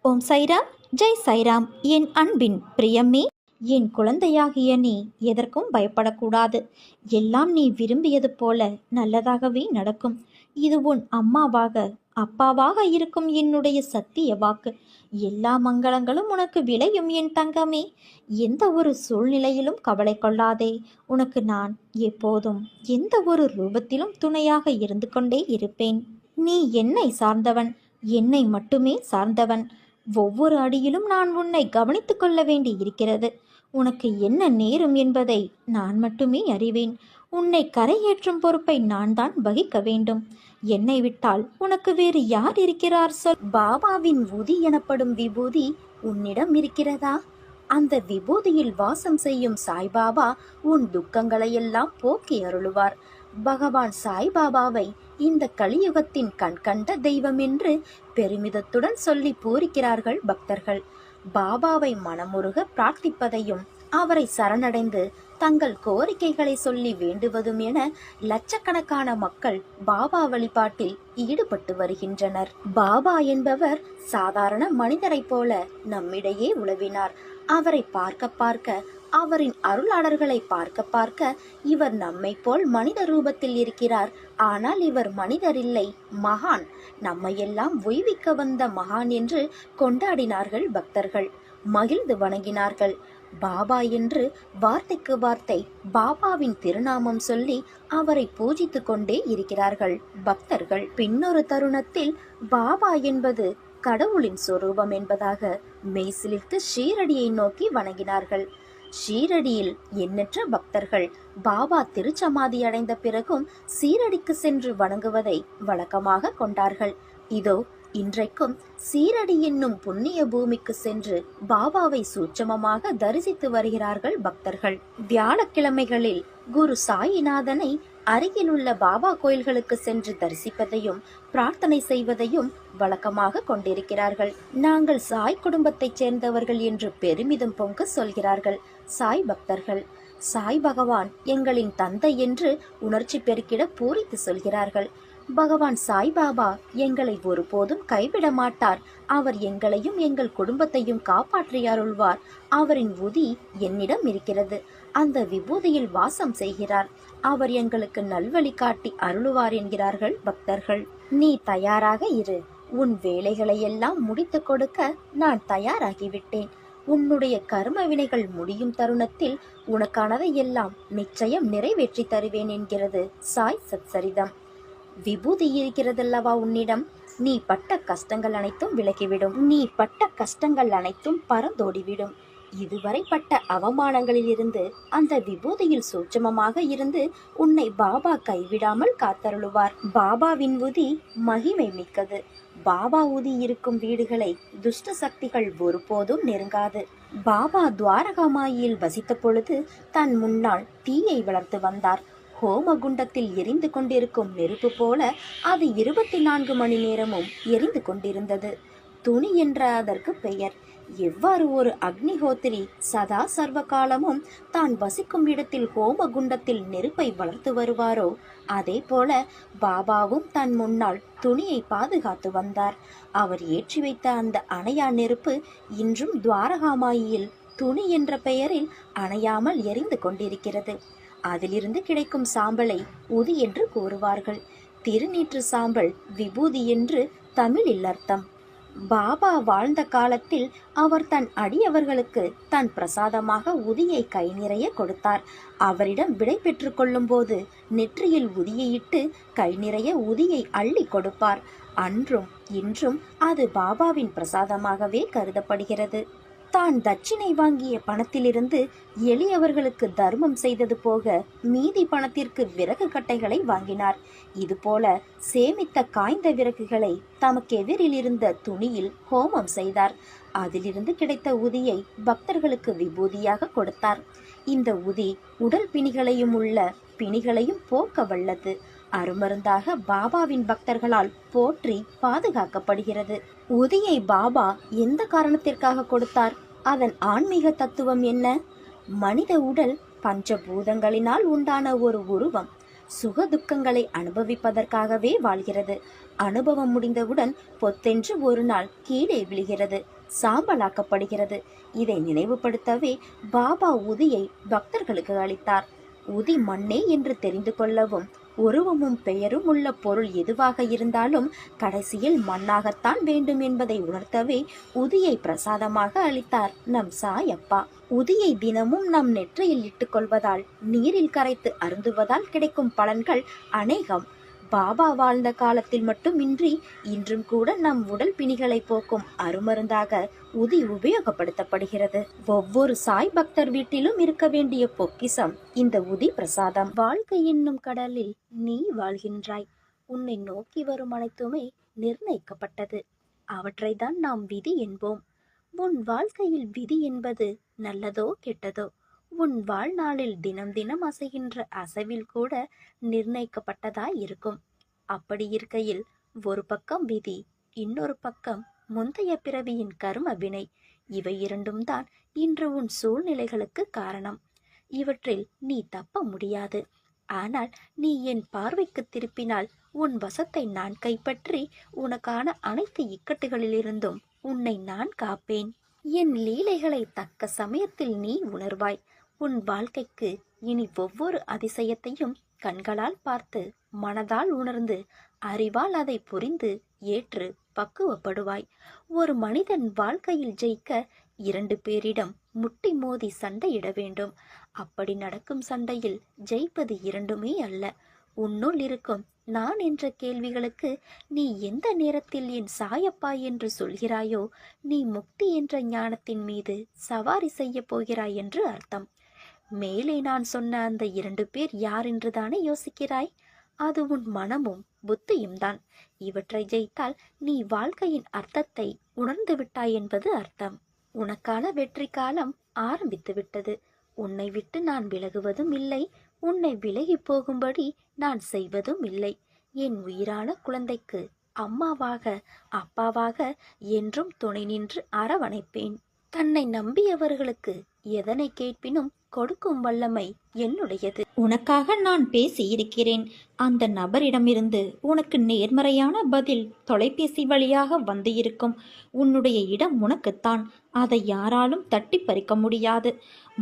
ஓம் சைராம், ஜெய் சைராம். என் அன்பின் பிரியமே, என் குழந்தையாகிய நீ எதற்கும் பயப்படக்கூடாது. எல்லாம் நீ விரும்பியது போல நல்லதாகவே நடக்கும். இது உன் அம்மாவாக அப்பாவாக இருக்கும் என்னுடைய சத்திய வாக்கு. எல்லா மங்களங்களும் உனக்கு விளையும் என் தங்கமே. எந்த ஒரு சூழ்நிலையிலும் கவலை கொள்ளாதே. உனக்கு நான் எப்போதும் எந்த ஒரு ரூபத்திலும் துணையாக இருந்து கொண்டே இருப்பேன். நீ என்னை சார்ந்தவன், என்னை மட்டுமே சார்ந்தவன். ஒவ்வொரு அடியிலும் நான் உன்னை கவனித்துக் கொள்ள வேண்டி இருக்கிறது. உனக்கு என்ன நேரும் என்பதை நான் மட்டுமே அறிவேன். உன்னை கரையேற்றும் பொறுப்பை நான் தான் வகிக்க வேண்டும். என்னை விட்டால் உனக்கு வேறு யார் இருக்கிறார் சொல்? பாபாவின் உதி எனப்படும் விபூதி உன்னிடம் இருக்கிறதா? அந்த விபூதியில் வாசம் செய்யும் சாய்பாபா உன் துக்கங்களையெல்லாம் போக்கி அருளுவார். பகவான் சாய்பாபாவை இந்த கலியுகத்தின் கண்கண்ட தெய்வம் என்று பெருமிதத்துடன் சொல்லி பூரிக்கிறார்கள் பக்தர்கள். பாபாவை மனமுருக பிரார்த்திப்பதையும் அவரை சரணடைந்து தங்கள் கோரிக்கைகளை சொல்லி வேண்டுவதும் என லட்சக்கணக்கான மக்கள் பாபா வழிபாட்டில் ஈடுபட்டு வருகின்றனர். பாபா என்பவர் சாதாரண மனிதரைப் போல நம்மிடையே உலவினார். அவரை பார்க்க பார்க்க, அவரின் அருளாளர்களை பார்க்க பார்க்க இவர் நம்மை போல் மனித ரூபத்தில் இருக்கிறார். ஆனால் இவர் மனிதர் இல்லை, மகான். நம்மையெல்லாம் ஒய்விக்க வந்த மகான் என்று கொண்டாடினார்கள் பக்தர்கள். மகிழ்ந்து வணங்கினார்கள். பாபா என்று வார்த்தைக்கு வார்த்தை பாபாவின் திருநாமம் சொல்லி அவரை பூஜித்து கொண்டே இருக்கிறார்கள் பக்தர்கள். பின்னொரு தருணத்தில் பாபா என்பது கடவுளின் சொரூபம் என்பதாக மெய்சிலிர்த்து ஷீரடியை நோக்கி வணங்கினார்கள். ஷீரடியில் எண்ணற்ற பக்தர்கள் பாபா திருச்சமாதி அடைந்த பிறகும் சீரடிக்கு சென்று வணங்குவதை வழக்கமாக கொண்டார்கள். இதோ இன்றைக்கும் சீரடி என்னும் புண்ணிய பூமிக்கு சென்று பாபாவை சூட்சமமாக தரிசித்து வருகிறார்கள் பக்தர்கள். வியாழக்கிழமைகளில் குரு சாயிநாதனை அருகிலுள்ள பாபா கோயில்களுக்கு சென்று தரிசிப்பதையும் பிரார்த்தனை செய்வதையும் வழக்கமாக கொண்டிருக்கிறார்கள். நாங்கள் சாய் குடும்பத்தைச் சேர்ந்தவர்கள் என்று பெருமிதம் பொங்க சொல்கிறார்கள் சாய் பக்தர்கள். சாய் பகவான் எங்களின் தந்தை என்று உணர்ச்சி பெருக்கிட பூரித்து சொல்கிறார்கள். பகவான் சாய்பாபா எங்களை ஒருபோதும் கைவிட மாட்டார். அவர் எங்களையும் எங்கள் குடும்பத்தையும் காப்பாற்றி அருள்வார். அவரின் உதி என்னிடம் இருக்கிறது. அந்த விபூதியில் வாசம் செய்கிறார். அவர் எங்களுக்கு நல்வழி காட்டி அருளுவார் என்கிறார்கள் பக்தர்கள். நீ தயாராக இரு. உன் வேலைகளை எல்லாம் முடித்து கொடுக்க நான் தயாராகிவிட்டேன். உன்னுடைய கர்ம வினைகள் முடியும் தருணத்தில் உனக்கானதை எல்லாம் நிச்சயம் நிறைவேற்றி தருவேன் என்கிறது சாய் சத்சரிதம். விபூதி இருக்கிறதல்லவா உன்னிடம், நீ பட்ட கஷ்டங்கள் அனைத்தும் விலகிவிடும். நீ பட்ட கஷ்டங்கள் அனைத்தும் பறந்தோடிவிடும். இதுவரை பட்ட அவமானங்களில் இருந்து அந்த விபூதியில் சூட்சமமாக இருந்து உன்னை பாபா கைவிடாமல் காத்தருளுவார். பாபாவின் உதி மகிமை மிக்கது. பாபா உதி இருக்கும் வீடுகளை துஷ்ட சக்திகள் ஒருபோதும் நெருங்காது. பாபா துவாரகாமாயில் வசித்த பொழுது தன் முன்னால் தீயை வளர்த்து வந்தார். ஹோமகுண்டத்தில் எரிந்து கொண்டிருக்கும் நெருப்பு போல அது 24 மணி நேரமும் எரிந்து கொண்டிருந்தது. துணி என்ற அதற்கு பெயர். எவ்வாறு ஒரு அக்னிஹோத்திரி சதா சர்வ காலமும் தான் வசிக்கும் இடத்தில் ஹோமகுண்டத்தில் நெருப்பை வளர்த்து வருவாரோ அதே போல பாபாவும் தன் முன்னால் துணியை பாதுகாத்து வந்தார். அவர் ஏற்றி வைத்த அந்த அணையா நெருப்பு இன்றும் துவாரகாமாயில் துணி என்ற பெயரில் அணையாமல் எரிந்து கொண்டிருக்கிறது. அதிலிருந்து கிடைக்கும் சாம்பலை உதி என்று கூறுவார்கள். திருநீற்று சாம்பல் விபூதி என்று தமிழில் அர்த்தம். பாபா வாழ்ந்த காலத்தில் அவர் தன் அடியவர்களுக்கு தன் பிரசாதமாக உதியை கை நிறைய கொடுத்தார். அவரிடம் விடை பெற்று கொள்ளும் போது நெற்றியில் உதியையிட்டு கை நிறைய உதியை அள்ளி கொடுப்பார். அன்றும் இன்றும் அது பாபாவின் பிரசாதமாகவே கருதப்படுகிறது. தான் தட்சிணை வாங்கிய பணத்திலிருந்து எளியவர்களுக்கு தர்மம் செய்தது போக மீதி பணத்திற்கு விறகு கட்டைகளை வாங்கினார். இதுபோல சேமித்த காய்ந்த விறகுகளை தமக்கு எதிரில் இருந்த துணியில் ஹோமம் செய்தார். அதிலிருந்து கிடைத்த உதியை பக்தர்களுக்கு விபூதியாக கொடுத்தார். இந்த உதி உடல் பிணிகளையும் உள்ள பிணிகளையும் போக்க வல்லது. அருமருந்தாக பாபாவின் பக்தர்களால் போற்றி பாதுகாக்கப்படுகிறது. உதியை பாபா எந்த காரணத்திற்காக கொடுத்தார்? அதன் ஆன்மீக தத்துவம் என்ன? மனித உடல் பஞ்சபூதங்களினால் உண்டான ஒரு உருவம். சுக துக்கங்களை அனுபவிப்பதற்காகவே வாழ்கிறது. அனுபவம் முடிந்தவுடன் பொத்தென்று ஒரு நாள் கீழே விழுகிறது, சாம்பலாக்கப்படுகிறது. இதை நினைவுபடுத்தவே பாபா உதியை பக்தர்களுக்கு அளித்தார். உதி மண்ணே என்று தெரிந்து கொள்ளவும், உருவமும் பெயரும் உள்ள பொருள் எதுவாக இருந்தாலும் கடைசியில் மண்ணாகத்தான் வேண்டும் என்பதை உணர்த்தவே உதியை பிரசாதமாக அளித்தார் நம் சாயப்பா. உதியை தினமும் நம் நெற்றியில் இட்டுக்கொள்வதால், நீரில் கரைத்து அருந்துவதால் கிடைக்கும் பலன்கள் அநேகம். பாபா வாழ்ந்த காலத்தில் மட்டுமின்றி இன்றும் கூட நம் உடல் பிணிகளை போக்கும் அருமருந்தாக உதி உபயோகப்படுத்தப்படுகிறது. ஒவ்வொரு சாய் பக்தர் வீட்டிலும் இருக்க வேண்டிய பொக்கிசம் இந்த உதி பிரசாதம். வாழ்க்கை என்னும் கடலில் நீ வாழ்கின்றாய். உன்னை நோக்கி வரும் அனைத்துமே நிர்ணயிக்கப்பட்டது. அவற்றைதான் நாம் விதி என்போம். உன் வாழ்க்கையில் விதி என்பது நல்லதோ கெட்டதோ, உன் வாழ்நாளில் தினம் தினம் அசைகின்ற அசைவில் கூட நிர்ணயிக்கப்பட்டதாய் இருக்கும். அப்படி இருக்கையில் ஒரு பக்கம் விதி, இன்னொரு பக்கம் முந்தைய பிறவியின் கர்ம வினை. இவை இரண்டும் தான் இன்று உன் சூழ்நிலைகளுக்கு காரணம். இவற்றில் நீ தப்ப முடியாது. ஆனால் நீ என் பார்வைக்கு திருப்பினால் உன் வசத்தை நான் கைப்பற்றி உனக்கான அனைத்து இக்கட்டுகளிலிருந்தும் உன்னை நான் காப்பேன். என் லீலைகளை தக்க சமயத்தில் நீ உணர்வாய். உன் வாழ்க்கைக்கு இனி ஒவ்வொரு அதிசயத்தையும் கண்களால் பார்த்து, மனதால் உணர்ந்து, அறிவால் அதை புரிந்து ஏற்று பக்குவப்படுவாய். ஒரு மனிதன் வாழ்க்கையில் ஜெயிக்க 2 பேரிடம் முட்டி மோதி சண்டையிட வேண்டும். அப்படி நடக்கும் சண்டையில் ஜெயிப்பது 2மே அல்ல. உன்னுள் இருக்கும் நான் என்ற கேள்விகளுக்கு நீ எந்த நேரத்தில் என் சாயப்பா என்று சொல்கிறாயோ, நீ முக்தி என்ற ஞானத்தின் மீது சவாரி செய்ய போகிறாய் என்று அர்த்தம். மேலே நான் சொன்ன அந்த 2 பேர் யார் என்று தானே யோசிக்கிறாய்? அது உன் மனமும் புத்தியும் தான். இவற்றை ஜெயித்தால் நீ வாழ்க்கையின் அர்த்தத்தை உணர்ந்து விட்டாய் என்பது அர்த்தம். உனக்கான வெற்றி காலம் ஆரம்பித்து விட்டது. உன்னை விட்டு நான் விலகுவதும் இல்லை, உன்னை விலகி போகும்படி நான் செய்வதும் இல்லை. என் உயிரான குழந்தைக்கு அம்மாவாக அப்பாவாக என்றும் துணை நின்று அரவணைப்பேன். தன்னை நம்பியவர்களுக்கு எதனை கேட்பினும் கொடுக்கும் வல்லமை என்னுடையது. உனக்காக நான் பேசி இருக்கிறேன். அந்த நபரிடமிருந்து உனக்கு நேர்மறையான பதில் தொலைபேசி வழியாக வந்து இருக்கும். உன்னுடைய இடம் உனக்குத்தான். அதை யாராலும் தட்டி பறிக்க முடியாது.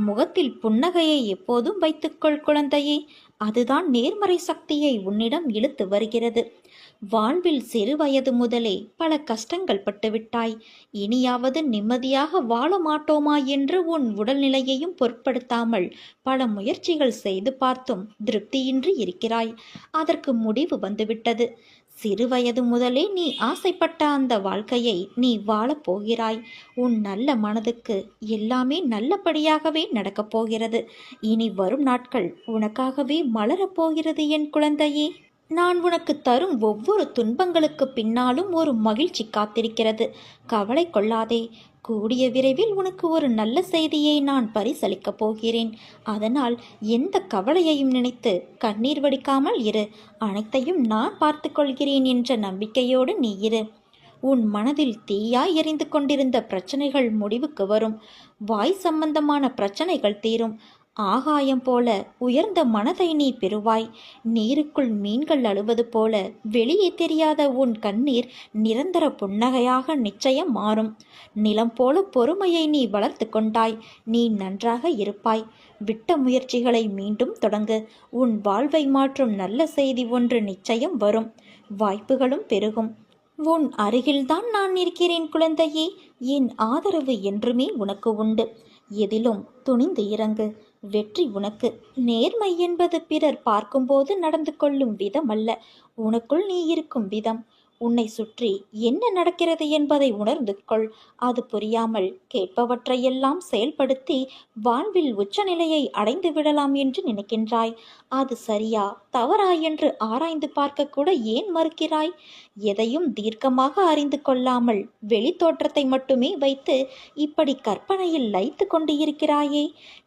முகத்தில் புன்னகையை எப்போதும் வைத்துக்கொள் குழந்தையே. அதுதான் நேர்மறை சக்தியை உன்னிடம் இழுத்து வருகிறது. வாழ்வில் சிறு வயது முதலே பல கஷ்டங்கள் பட்டுவிட்டாய். இனியாவது நிம்மதியாக வாழ மாட்டோமா என்று உன் உடல்நிலையையும் பொருட்படுத்தாமல் பல முயற்சிகள் செய்து பார்த்தும் திருப்தியின்றி இருக்கிறாய். அதற்கு முடிவு வந்துவிட்டது. சிறு வயது முதலே நீ ஆசைப்பட்ட அந்த வாழ்க்கையை நீ வாழப் போகிறாய். உன் நல்ல மனதுக்கு எல்லாமே நல்லபடியாகவே நடக்கப் போகிறது. இனி வரும் நாட்கள் உனக்காகவே மலரப் போகிறது என் குழந்தையே. நான் உனக்கு தரும் ஒவ்வொரு துன்பங்களுக்கு பின்னாலும் ஒரு மகிழ்ச்சி காத்திருக்கிறது. கவலை கொள்ளாதே. கூடிய விரைவில் உனக்கு ஒரு நல்ல செய்தியை நான் பரிசளிக்கப் போகிறேன். அதனால் எந்த கவலையையும் நினைத்து கண்ணீர் வடிக்காமல் இரு. அனைத்தையும் நான் பார்த்து கொள்கிறேன் என்ற நம்பிக்கையோடு நீ இரு. உன் மனதில் தீயாய் எரிந்து கொண்டிருந்த பிரச்சனைகள் முடிவுக்கு வரும். வாய் சம்பந்தமான பிரச்சனைகள் தீரும். ஆகாயம் போல உயர்ந்த மனதை நீ பெறுவாய். நீருக்குள் மீன்கள் அழுவது போல வெளியே தெரியாத உன் கண்ணீர் நிரந்தர புன்னகையாக நிச்சயம் மாறும். நிலம் போல பொறுமையை நீ வளர்த்து கொண்டாய். நீ நன்றாக இருப்பாய். விட்ட முயற்சிகளை மீண்டும் தொடங்கு. உன் வாழ்வை மாற்றும் நல்ல செய்தி ஒன்று நிச்சயம் வரும். வாய்ப்புகளும் பெருகும். உன் அருகில்தான் நான் இருக்கிறேன் குழந்தையே. என் ஆதரவு என்றுமே உனக்கு உண்டு. எதிலும் துணிந்து இறங்கு. வெற்றி உனக்கு. நேர்மை என்பது பிறர் பார்க்கும்போது நடந்து கொள்ளும் விதம் அல்ல, உனக்குள் நீ இருக்கும் விதம். உன்னை சுற்றி என்ன நடக்கிறது என்பதை உணர்ந்து கொள். அது புரியாமல் கேட்பவற்றையெல்லாம் செயல்படுத்தி வாழ்வில் உச்சநிலையை அடைந்து விடலாம் என்று நினைக்கின்றாய். அது சரியா தவறா என்று ஆராய்ந்து பார்க்க கூட ஏன் மறுக்கிறாய்? எதையும் தீர்க்கமாக அறிந்து கொள்ளாமல் வெளி தோற்றத்தை மட்டுமே வைத்து இப்படி கற்பனையில் லயித்து கொண்டு இருக்கிறாயே.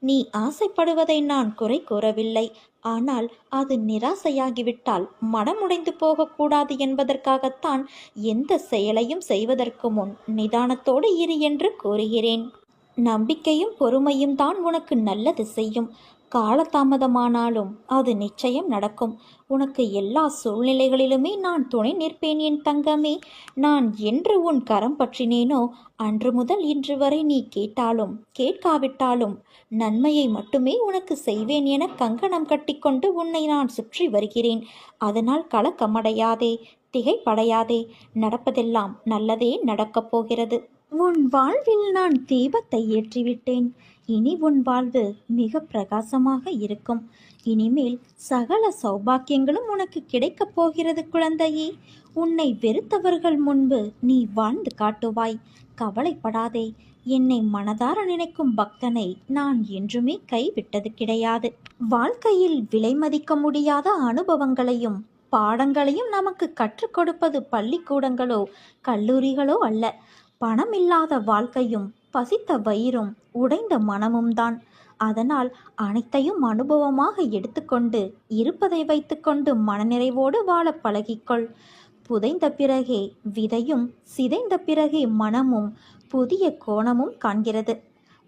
நீ ஆசைப்படுவதை நான் குறை கூறவில்லை. ஆனால் அது நிராசையாகிவிட்டால் மனமுடைந்து போகக்கூடாது என்பதற்காகத்தான் எந்த செயலையும் செய்வதற்கு முன் நிதானத்தோடு இரு என்று கூறுகிறேன். நம்பிக்கையும் பொறுமையும் தான் உனக்கு நல்லது செய்யும். காலதாமதமானாலும் அது நிச்சயம் நடக்கும். உனக்கு எல்லா சூழ்நிலைகளிலுமே நான் துணை நிற்பேன் என் தங்கமே. நான் என்று உன் கரம் பற்றினேனோ அன்று முதல் இன்று வரை நீ கேட்டாலும் கேட்காவிட்டாலும் நன்மையை மட்டுமே உனக்கு செய்வேன் என கங்கணம் கட்டிக்கொண்டு உன்னை நான் சுற்றி வருகிறேன். அதனால் கலக்கமடையாதே, திகைப்படையாதே. நடப்பதெல்லாம் நல்லதே நடக்கப் போகிறது. உன் வாழ்வில் நான் தீபத்தை ஏற்றிவிட்டேன். இனி உன் வாழ்வு மிக பிரகாசமாக இருக்கும். இனிமேல் சகல சௌபாக்கியங்களும் உனக்கு கிடைக்கப் போகிறது குழந்தையே. உன்னை வெறுத்தவர்கள் முன்பு நீ வாழ்ந்து காட்டுவாய். கவலைப்படாதே. என்னை மனதார நினைக்கும் பக்தனை நான் என்றுமே கைவிட்டது கிடையாது. வாழ்க்கையில் விலை மதிக்க முடியாத அனுபவங்களையும் பாடங்களையும் நமக்கு கற்றுக் கொடுப்பது பள்ளிக்கூடங்களோ கல்லூரிகளோ அல்ல. பணமில்லாத வாழ்க்கையும் பசித்த வயிறும் உடைந்த மனமும் தான். அதனால் அனைத்தையும் அனுபவமாக எடுத்துக்கொண்டு இருப்பதை வைத்துக்கொண்டு மனநிறைவோடு வாழ பழகிக்கொள். புதைந்த பிறகே விதையும் சிதைந்த பிறகே மனமும் புதிய கோணமும் காண்கிறது.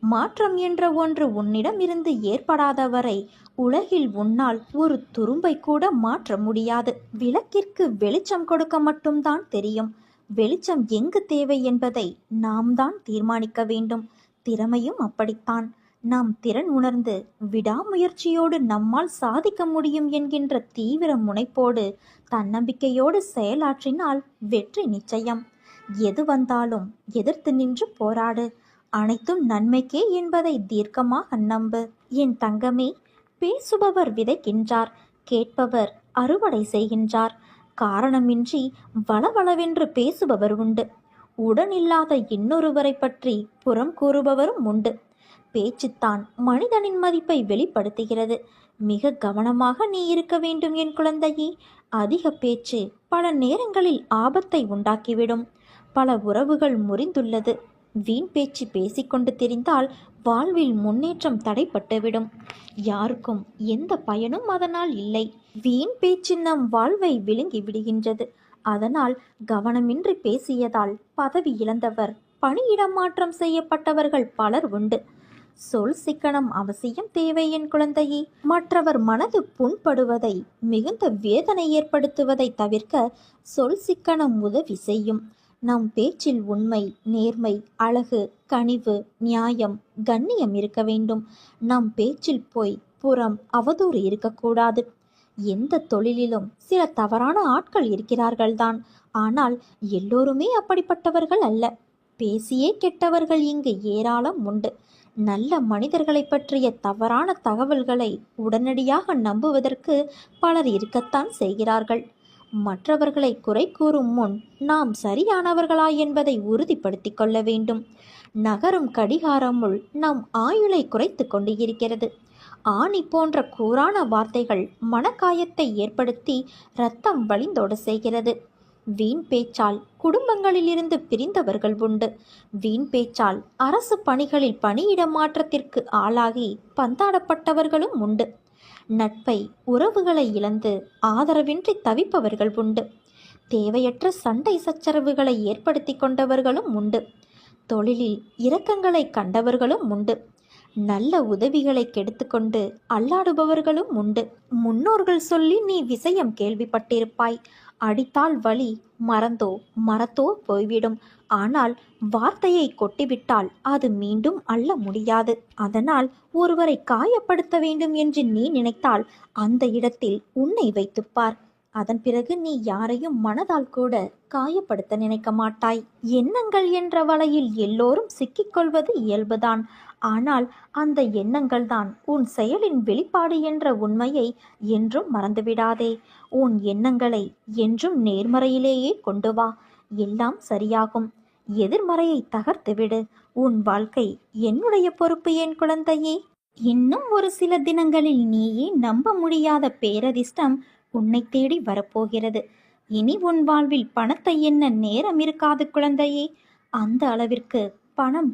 மாற்றம் என்ற ஒன்று உன்னிடம் இருந்து ஏற்படாத வரை உலகில் உன்னால் ஒரு துரும்பை கூட மாற்ற முடியாது. விளக்கிற்கு வெளிச்சம் கொடுக்க மட்டும்தான் தெரியும். வெளிச்சம் எங்கு தேவை என்பதை நாம் தான் தீர்மானிக்க வேண்டும். திறமையும் அப்படித்தான். நாம் திறன் உணர்ந்து விடாமுயற்சியோடு நம்மால் சாதிக்க முடியும் என்கின்ற தீவிர முனைப்போடு தன்னம்பிக்கையோடு செயலாற்றினால் வெற்றி நிச்சயம். எது வந்தாலும் எதிர்த்து நின்று போராடு. அனைத்தும் நன்மைக்கே என்பதை தீர்க்கமாக நம்பு. என் தங்கமே, பேசுபவர் விதைக்கின்றார், கேட்பவர் அறுவடை செய்கின்றார். காரணமின்றி வளவளவென்று பேசுபவர் உண்டு. உடனில்லாத இன்னொருவரை பற்றி புறம் கூறுபவரும் உண்டு. பேச்சுத்தான் மனிதனின் மதிப்பை வெளிப்படுத்துகிறது. மிக கவனமாக நீ இருக்க வேண்டும் என் குழந்தையே. அதிக பேச்சு பல நேரங்களில் ஆபத்தை உண்டாக்கிவிடும். பல உறவுகள் முறிந்துள்ளது. வீண் பேச்சு பேசிக்கொண்டு தெரிந்தால் வாழ்வில் முன்னேற்றம் தடைப்பட்டுவிடும். யாருக்கும் எந்த பயனும் அதனால் இல்லை. வீண் பேச்சு நம் வாழ்வை விழுங்கி விடுகின்றது. அதனால் கவனமின்றி பேசியதால் பதவி இழந்தவர், பணியிடம் மாற்றம் செய்யப்பட்டவர்கள் பலர் உண்டு. சொல் சிக்கனம் அவசியம் தேவை என் குழந்தையே. மற்றவர் மனது புண்படுவதை, மிகுந்த வேதனை ஏற்படுத்துவதை தவிர்க்க சொல் சிக்கனம் உதவி செய்யும். நம் பேச்சில் உண்மை, நேர்மை, அழகு, கனிவு, நியாயம், கண்ணியம் இருக்க வேண்டும். நம் பேச்சில் பொய், புறம், அவதூறு இருக்கக்கூடாது. எந்த தொழிலிலும் சில தவறான ஆட்கள் இருக்கிறார்கள்தான். ஆனால் எல்லோருமே அப்படிப்பட்டவர்கள் அல்ல. பேசியே கெட்டவர்கள் இங்கு ஏராளம் உண்டு. நல்ல மனிதர்களை பற்றிய தவறான தகவல்களை உடனடியாக நம்புவதற்கு பலர் இருக்கத்தான் செய்கிறார்கள். மற்றவர்களை குறை கூறும் முன் நாம் சரியானவர்களா என்பதை உறுதிப்படுத்தி கொள்ள வேண்டும். நகரும் கடிகாரமுள் நம் ஆயுளை குறைத்து கொண்டு இருக்கிறது. ஆணி போன்ற கூரான வார்த்தைகள் மனக்காயத்தை ஏற்படுத்தி இரத்தம் வழிந்தோட செய்கிறது. வீண் பேச்சால் குடும்பங்களில் இருந்து பிரிந்தவர்கள் உண்டு. வீண் பேச்சால் அரசு பணிகளில் பணியிட மாற்றத்திற்கு ஆளாகி பந்தாடப்பட்டவர்களும் உண்டு. நட்பை, உறவுகளை இழந்து ஆதரவின்றி தவிப்பவர்கள் உண்டு. தேவையற்ற சண்டை சச்சரவுகளை ஏற்படுத்தி கொண்டவர்களும் உண்டு. தொழிலில் இரக்கங்களை கண்டவர்களும் உண்டு. நல்ல உதவிகளை கெடுத்துக்கொண்டு அல்லாடுபவர்களும் உண்டு. முன்னோர்கள் சொல்லி நீ விஷயம் கேள்விப்பட்டிருப்பாய். அடித்தால் வலி மரத்தோ போய்விடும். ஆனால் வார்த்தையை கொட்டிவிட்டால் அது மீண்டும் அள்ள முடியாது. அதனால் ஒருவரை காயப்படுத்த வேண்டும் என்று நீ நினைத்தால் அந்த இடத்தில் உன்னை வைத்துப்பார். அதன் பிறகு நீ யாரையும் மனதால் கூட காயப்படுத்த நினைக்க மாட்டாய். எண்ணங்கள் என்ற வலையில் எல்லோரும் சிக்கிக்கொள்வது இயல்புதான். ஆனால் அந்த எண்ணங்கள் தான் உன் செயலின் வெளிப்பாடு என்ற உண்மையை என்றும் மறந்துவிடாதே. உன் எண்ணங்களை என்றும் நேர்மறையிலேயே கொண்டு வா. எல்லாம் சரியாகும். எதிர்மறையை தகர்த்துவிடு. உன் வாழ்க்கை என்னுடைய பொறுப்பு என் குழந்தையே. இன்னும் ஒரு சில தினங்களில் நீயே நம்ப முடியாத பேரதிர்ஷ்டம் உன்னை தேடி வரப்போகிறது. இனி உன் வாழ்வில் பணத்தை எண்ண நேரம் இருக்காது குழந்தையே. அந்த அளவிற்கு பணம்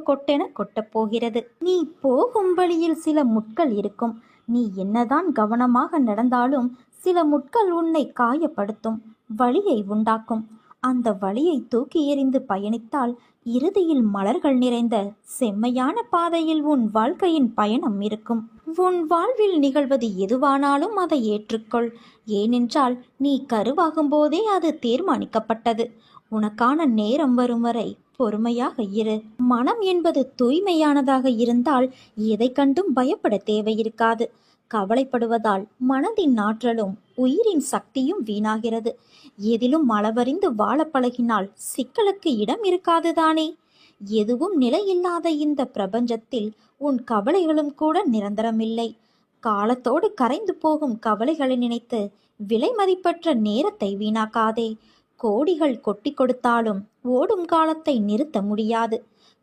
கொட்டென கொட்டப் போகிறது. நீ போகும் வழியில் சில முட்கள் இருக்கும். நீ என்னதான் கவனமாக நடந்தாலும் சில முட்கள் உன்னை காயப்படுத்தும், வலியை உண்டாக்கும். அந்த வழியை தூக்கி எறிந்து பயணித்தால் இறுதியில் மலர்கள் நிறைந்த செம்மையான பாதையில் உன் வாழ்க்கையின் பயணம் இருக்கும். உன் வாழ்வில் நிகழ்வது எதுவானாலும் அதை ஏற்றுக்கொள். ஏனென்றால் நீ கருவாகும் போதே அது தீர்மானிக்கப்பட்டது. உனக்கான நேரம் வரும் வரை பொறுமையாக இரு. மனம் என்பது தூய்மையானதாக இருந்தால் எதை கண்டும் பயப்பட தேவையிருக்காது. கவலைப்படுவதால் மனதின் ஆற்றலும் உயிரின் சக்தியும் வீணாகிறது. எதிலும் அளவறிந்து வாழ பழகினால் சிக்கலுக்கு இடம் இருக்காதுதானே. எதுவும் நிலையில்லாத இந்த பிரபஞ்சத்தில் உன் கவலைகளும் கூட நிரந்தரமில்லை. காலத்தோடு கரைந்து போகும் கவலைகளை நினைத்து விலை மதிப்பற்ற நேரத்தை வீணாக்காதே. கோடிகள் கொட்டி கொடுத்தாலும் ஓடும் காலத்தை நிறுத்த முடியாது.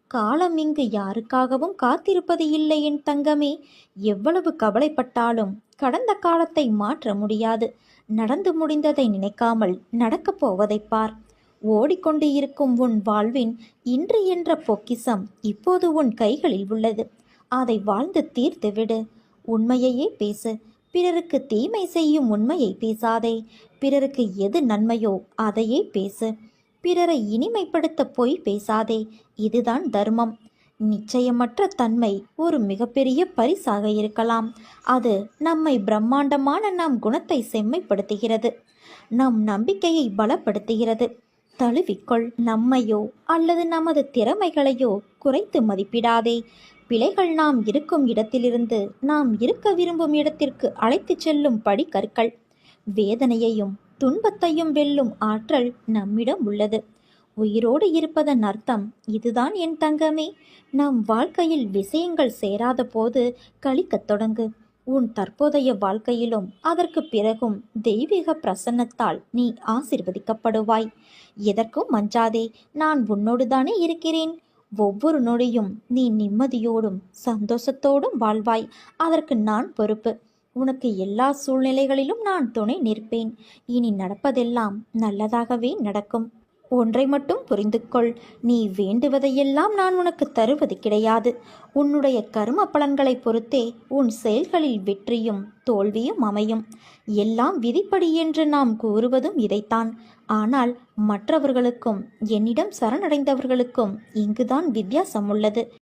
காலம் இங்கு யாருக்காகவும் காத்திருப்பது இல்லை என் தங்கமே. எவ்வளவு கவலைப்பட்டாலும் கடந்த காலத்தை மாற்ற முடியாது. நடந்து முடிந்ததை நினைக்காமல் நடக்கப் போவதை பார். ஓடிக்கொண்டு இருக்கும் உன் வாழ்வின் இன்று என்ற பொக்கிஷம் இப்போது உன் கைகளில் உள்ளது. அதை வாழ்ந்து தீர்த்து விடு. உண்மையையே பேசு. பிறருக்கு தீமை செய்யும் உண்மையை பேசாதே. பிறருக்கு எது நன்மையோ அதையே பேசு. பிறரை இனிமைப்படுத்த பொய் பேசாதே. இதுதான் தர்மம். நிச்சயமற்ற தன்மை ஒரு மிகப்பெரிய பரிசாக இருக்கலாம். அது நம்மை பிரம்மாண்டமான நம் குணத்தை செம்மைப்படுத்துகிறது. நம் நம்பிக்கையை பலப்படுத்துகிறது. தழுவிக்கொள். நம்மையோ அல்லது நமது திறமைகளையோ குறைத்து மதிப்பிடாதே. பிழைகள் நாம் இருக்கும் இடத்திலிருந்து நாம் இருக்க விரும்பும் இடத்திற்கு அழைத்துச் செல்லும் படிக்கற்கள். வேதனையையும் துன்பத்தையும் வெல்லும் ஆற்றல் நம்மிடம் உள்ளது. உயிரோடு இருப்பதன் அர்த்தம் இதுதான் என் தங்கமே. நம் வாழ்க்கையில் விஷயங்கள் சேராத போது கழிக்கத் தொடங்கு. உன் தற்போதைய வாழ்க்கையிலும் அதற்கு பிறகும் தெய்வீக பிரசன்னத்தால் நீ ஆசிர்வதிக்கப்படுவாய். எதற்கும் அஞ்சாதே. நான் உன்னோடு தானே இருக்கிறேன். ஒவ்வொரு நொடியும் நீ நிம்மதியோடும் சந்தோஷத்தோடும் வாழ்வாய். அதற்கு நான் பொறுப்பு. உனக்கு எல்லா சூழ்நிலைகளிலும் நான் துணை நிற்பேன். இனி நடப்பதெல்லாம் நல்லதாகவே நடக்கும். ஒன்றை மட்டும் புரிந்து கொள். நீ வேண்டுவதையெல்லாம் நான் உனக்கு தருவது கிடையாது. உன்னுடைய கர்ம பலன்களை பொறுத்தே உன் செயல்களில் வெற்றியும் தோல்வியும் அமையும். எல்லாம் விதிப்படி என்று நாம் கூறுவதும் இதைத்தான். ஆனால் மற்றவர்களுக்கும் என்னிடம் சரணடைந்தவர்களுக்கும் இங்குதான் வித்தியாசம் உள்ளது.